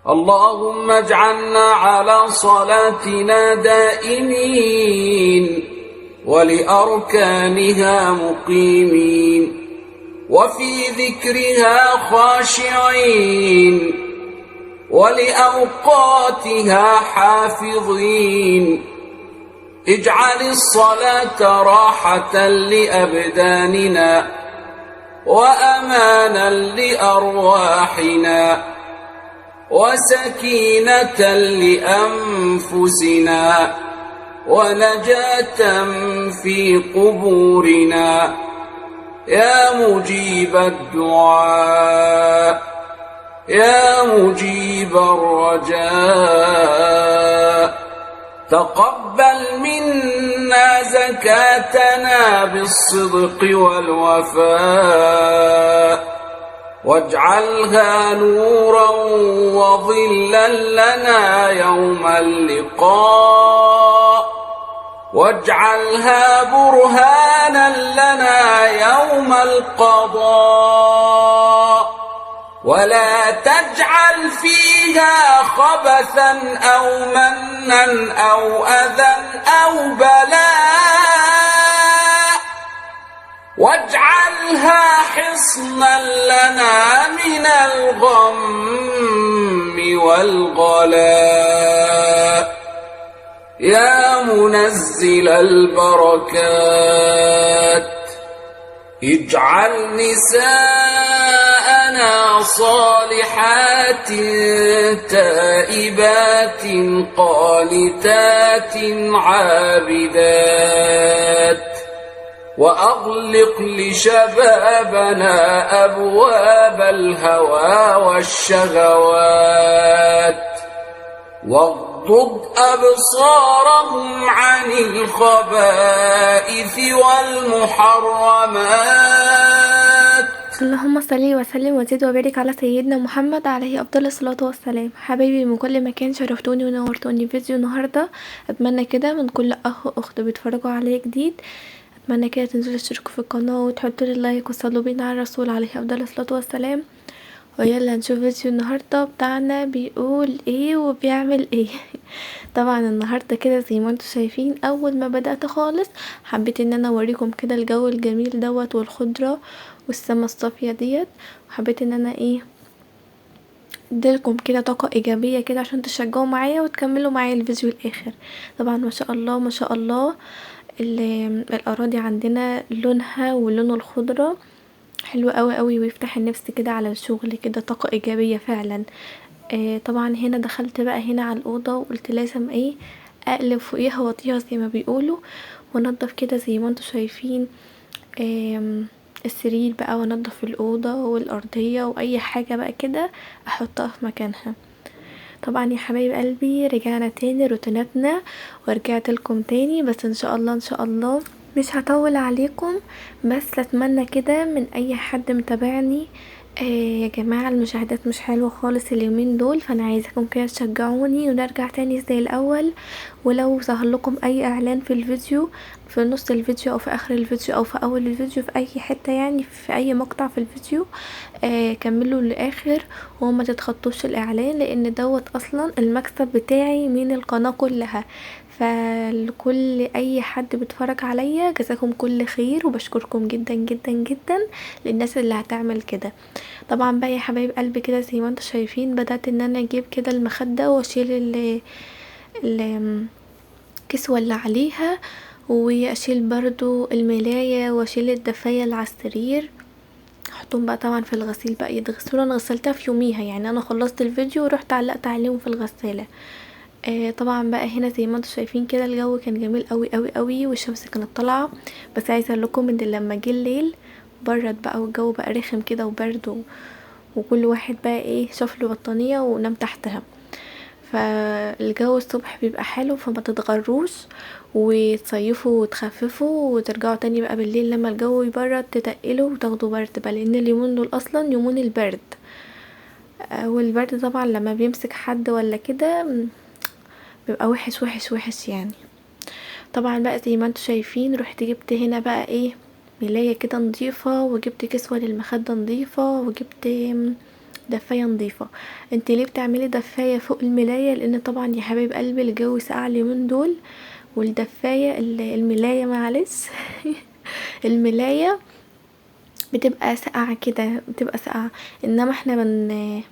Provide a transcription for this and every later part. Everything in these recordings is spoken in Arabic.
اللهم اجعلنا على صلاتنا دائمين ولأركانها مقيمين وفي ذكرها خاشعين ولأوقاتها حافظين. اجعل الصلاة راحة لأبداننا وأمانا لأرواحنا وسكينة لأنفسنا ونجاة في قبورنا يا مجيب الدعاء يا مجيب الرجاء. تقبل منا زكاتنا بالصدق والوفاء واجعلها نورا وظلا لنا يوم اللقاء واجعلها برهانا لنا يوم القضاء ولا تجعل فيها خبثا أو منا أو أذى أو بلاء واجعلها حصنا لنا من الغم والغلاء يا منزل البركات. اجعل نساءنا صالحات تائبات قانتات عابدات وأغلق لشبابنا أبواب الهوى والشهوات واغضض أبصارهم عن الخبائث والمحرمات. اللهم صل وسلم وزد وبارك على سيدنا محمد عليه أفضل الصلاة والسلام. حبايبي من كل مكان شرفتوني ونورتوني. فيديو النهاردة أتمنى كده من كل أخ وأخت بيتفرجوا عليه جديد، أتمنى كده تنزلوا تشتركوا في القناة وتحطوا لي لايك وصلوا بينا على الرسول عليه أفضل الصلاة والسلام. ويلا نشوف فيديو النهاردة بتاعنا بيقول ايه وبيعمل ايه. طبعا النهاردة كده زي ما انتوا شايفين، اول ما بدأت خالص حبيت ان انا اوريكم كده الجو الجميل دوت والخضرة والسما الصافية ديت، وحبيت ان انا اديلكم كده طاقة ايجابية كده عشان تشجعوا معايا وتكملوا معايا الفيديو الاخر. طبعا ما شاء الله ما شاء الله الاراضي عندنا لونها ولون الخضرة حلو قوي قوي ويفتح النفس كده على الشغل، كده طاقة ايجابية فعلا. طبعا هنا دخلت بقى هنا على الأوضة وقلت لازم اقلب فوقيها واطيها زي ما بيقولوا، وانضف كده زي ما انتوا شايفين السرير بقى، وانضف الأوضة والأرضية واي حاجة بقى كده احطها في مكانها. طبعا يا حبايب قلبي رجعنا تاني روتيناتنا ورجعت لكم تاني، بس ان شاء الله ان شاء الله مش هطول عليكم. بس اتمنى كده من اي حد متابعني يا جماعة المشاهدات مش حلوة خالص اليومين دول، فانا عايزاكم كده تشجعوني ونرجع تاني زي الاول. ولو ظهر لكم اي اعلان في الفيديو في نص الفيديو او في اخر الفيديو او في اول الفيديو في اي حتة، يعني في اي مقطع في الفيديو كملوا للاخر وما تتخطوش الاعلان، لان دوت اصلا المكسب بتاعي من القناة كلها. فلكل اي حد بيتفرج عليا جزاكم كل خير وبشكركم جدا جدا جدا للناس اللي هتعمل كده. طبعا بقى يا حبايب قلبي كده زي ما انتوا شايفين بدأت ان انا اجيب كده المخدة واشيل الكسوة اللي عليها، واشيل برضو الملاية واشيل الدفاية اللي على السرير، احطهم بقى طبعا في الغسيل بقى يتغسلوا. انا غسلتها في يوميها، يعني انا خلصت الفيديو ورحت علقت عليهم في الغسالة. طبعا بقى هنا زي ما انتوا شايفين كده الجو كان جميل قوي قوي قوي والشمس كانت طالعه. بس عايزه اقول لكم ان لما جه الليل برد بقى والجو بقى رخم كده وبرد وكل واحد بقى شاف له بطانيه ونام تحتها. فالجو الصبح بيبقى حلو، فما تتغروش وتصيفوا وتخففوا وترجعوا تاني بقى بالليل لما الجو يبرد تتقلوا وتاخدوا برد بقى، لان اليومين دول اصلا يومون البرد. والبرد طبعا لما بيمسك حد ولا كده بيبقى وحش وحش وحش يعني. طبعا بقى زي ما انتوا شايفين رحت جبت هنا بقى ملاية كده نضيفة، وجبت كسوة للمخدة نضيفة، وجبت دفاية نظيفة. انت ليه بتعملي دفاية فوق الملاية؟ لان طبعا يا حبايب قلبي الجو ساقع اليومين دول، والدفاية الملاية معلش الملاية بتبقى ساقعة كده، بتبقى ساقعة. انما احنا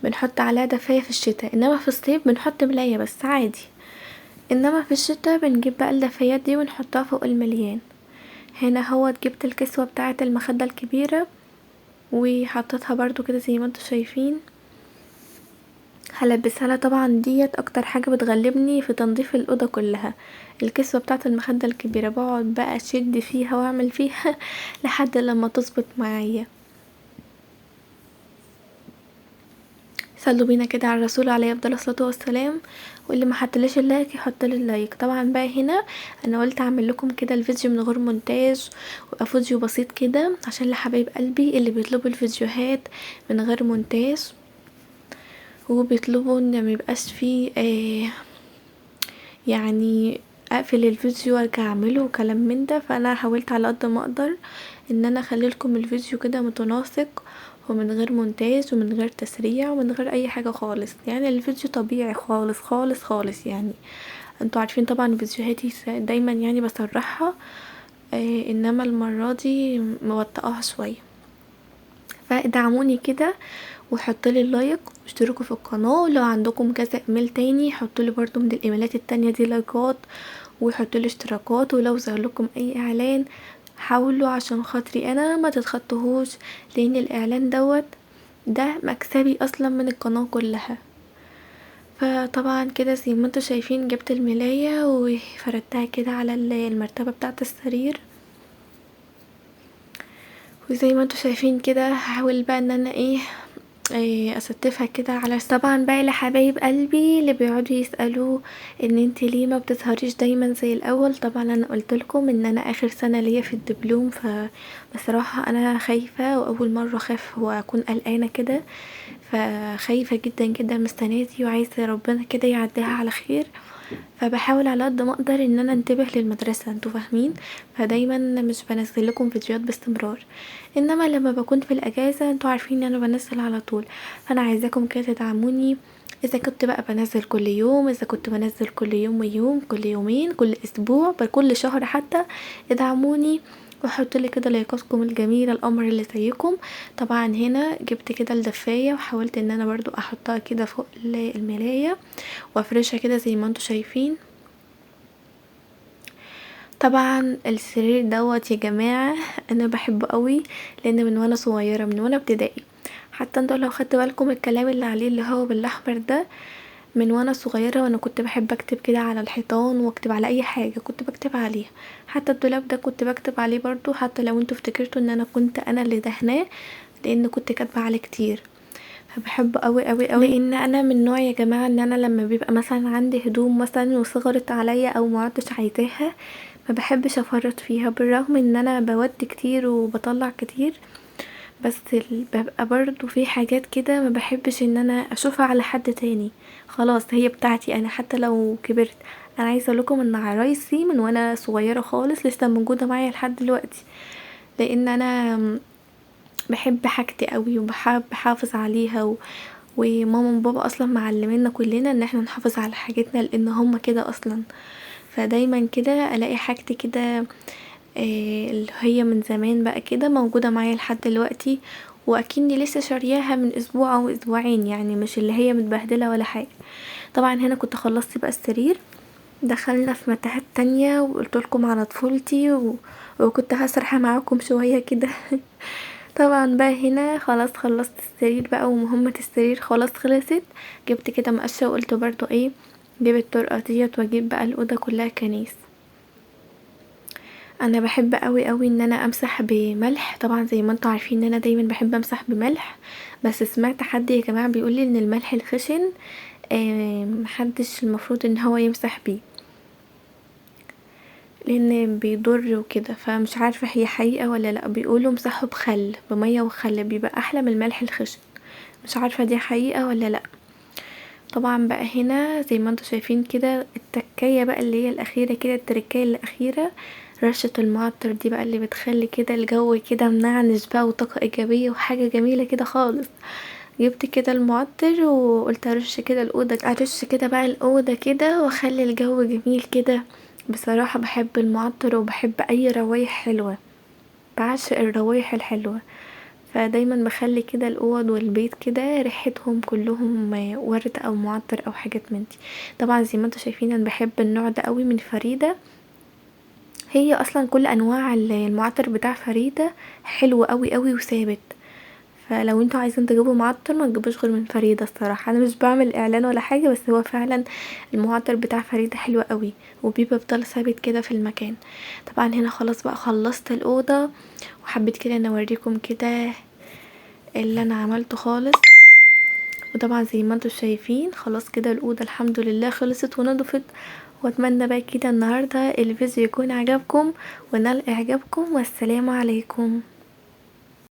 بنحط عليها دفاية في الشتاء، انما في الصيف بنحط ملاية بس عادي. انما في الشتاء بنجيب بقى الدفايات دي ونحطها فوق المليان. هنا هو جبت الكسوة بتاعة المخدة الكبيرة وحطيتها برضو كده زي ما انتوا شايفين. هلبسها لها. طبعا ديت اكتر حاجة بتغلبني في تنظيف الأوضة كلها، الكسوة بتاعة المخدة الكبيرة. بقعد بقى اشد فيها واعمل فيها لحد لما تظبط معايا. صلوا بينا كده على الرسول عليه افضل الصلاه والسلام. واللي ما حطليش اللايك يحطلي اللايك. طبعا بقى هنا انا قلت اعمل لكم كده الفيديو من غير مونتاج، ويبقى فيديو بسيط كده عشان لحبايب قلبي اللي بيطلبوا الفيديوهات من غير مونتاج، وبيطلبوا ان ميبقاش فيه يعني اقفل الفيديو وارجع اعمله وكلام من ده. فانا حاولت على قد ما اقدر ان انا اخلي لكم الفيديو كده متناسق ومن غير مونتاج ومن غير تسريع ومن غير اي حاجه خالص، يعني الفيديو طبيعي خالص خالص خالص. يعني انتوا عارفين طبعا فيديوهاتي دايما يعني بسرحها، انما المره دي موطئاها شويه. فادعموني كده وحطولي اللايك واشتركوا في القناه، ولو عندكم كذا ايميل تاني حطولي برضو من الايميلات التانية دي لايكات وحطولي اشتراكات. ولو ظهر لكم اي اعلان حاولوا عشان خاطري انا ما تتخطوهوش، لان الاعلان ده مكسبي اصلا من القناه كلها. فطبعا كده زي ما انتوا شايفين جبت الملاية وفردتها كده على المرتبة بتاعة السرير، وزي ما انتوا شايفين كده هحاول بقى ان انا استفها كده على. طبعا بقى لحبايب قلبي اللي بيقعدوا يسالوا ان انت ليه ما بتظهريش دايما زي الاول، طبعا انا قلت لكم ان انا اخر سنه ليا في الدبلوم، فبصراحه انا خايفه واول مره اخاف واكون قلقانه كده، فخايفه جدا جدا من السنه دي وعايزه ربنا كده يعديها على خير. فبحاول على قد ما اقدر ان انا انتبه للمدرسه، انتوا فاهمين. فدايما مش بنزل لكم فيديوهات باستمرار، انما لما بكون في الاجازه انتوا عارفين ان انا بنزل على طول. فانا عايزاكم كده تدعموني، اذا كنت بقى بنزل كل يوم، اذا كنت بنزل كل يوم ويوم، كل يومين، كل اسبوع، كل شهر حتى. ادعموني وحطوا لي كده لايكاتكم الجميله القمر اللي زيكم. طبعا هنا جبت كده الدفايه وحاولت ان انا برضو احطها كده فوق الملايه وافرشها كده زي ما انتوا شايفين. طبعا السرير يا جماعه انا بحبه قوي، لان من وانا صغيره من وانا ابتدائي، حتى انتوا لو خدتوا بالكم الكلام اللي عليه اللي هو بالاحمر ده، من وانا صغيره وانا كنت بحب اكتب كده على الحيطان واكتب على اي حاجه كنت بكتب عليها. حتى الدولاب ده كنت بكتب عليه برضو، حتى لو انتوا افتكرتوا ان انا كنت انا اللي دهناه، لان كنت كاتبه عليه كتير. فبحبه قوي قوي قوي، لان انا من نوع يا جماعه ان انا لما بيبقى مثلا عندي هدوم مثلا وصغرت عليا او ما عدتش عايزاها ما بحبش افرط فيها، بالرغم ان انا بود كتير وبطلع كتير، بس ببقى برضو في حاجات كده ما بحبش ان انا اشوفها على حد تاني. خلاص هي بتاعتي انا حتى لو كبرت. انا عايزه لكم ان عرايسي من وانا صغيره خالص لسه موجوده معايا لحد دلوقتي، لان انا بحب حاجتي قوي وبحب احافظ عليها وماما وبابا اصلا معلمينا كلنا ان احنا نحافظ على حاجتنا لان هما كده اصلا. فدايما كده الاقي حاجتي كده اللي هي من زمان بقى كده موجودة معايا لحد دلوقتي، واكني لسه شارياها من اسبوع او اسبوعين، يعني مش اللي هي متبهدلة ولا حاجة. طبعا هنا كنت خلصت بقى السرير، دخلنا في متاهات تانية وقلتلكم على طفولتي وكنت هسرح معاكم شوية كده طبعا بقى هنا خلاص خلصت السرير بقى ومهمة السرير خلاص خلصت. جبت كده مقشة وقلت برضو جيب الطرقة ديت واجيب بقى الأوضة كلها كنيس. انا بحب قوي قوي ان انا امسح بملح، طبعا زي ما انتوا عارفين ان انا دايما بحب امسح بملح، بس سمعت حد يا جماعه بيقولي ان الملح الخشن محدش المفروض ان هو يمسح بيه لان بيضر وكده، فمش عارفه هي حقيقه ولا لا. بيقولوا امسحه بميه وخل بيبقى احلى من الملح الخشن، مش عارفه دي حقيقه ولا لا. طبعا بقى هنا زي ما انتوا شايفين كده التكايه بقى اللي هي الاخيره كده، التركايه الاخيره رشة المعطر دي بقى اللي بتخلي كده الجو كده منعنش بقى وطاقة ايجابية وحاجة جميلة كده خالص. جبت كده المعطر وقلت ارش كده الاوضه، ارش كده بقى الاوضه كده واخلي الجو جميل كده. بصراحه بحب المعطر وبحب اي روايح حلوه، بعشق الروايح الحلوه، فدايما بخلي كده الاوض والبيت كده ريحتهم كلهم ورد او معطر او حاجات من دي. طبعا زي ما انتوا شايفين انا بحب النوع ده قوي من فريده، هي اصلا كل انواع المعطر بتاع فريده حلو قوي قوي وثابت. فلو انتوا عايزين تجيبوا معطر ما تجيبوش غير من فريده. الصراحه انا مش بعمل اعلان ولا حاجه، بس هو فعلا المعطر بتاع فريده حلو قوي وبيفضل ثابت كده في المكان. طبعا هنا خلاص بقى خلصت الاوضه، وحبيت كده ان اوريكم كده اللي انا عملته خالص. وطبعا زي ما انتوا شايفين خلاص كده الاوضه الحمد لله خلصت ونضفت. واتمنى بقى كده النهارده الفيديو يكون عجبكم ونال اعجابكم، والسلام عليكم.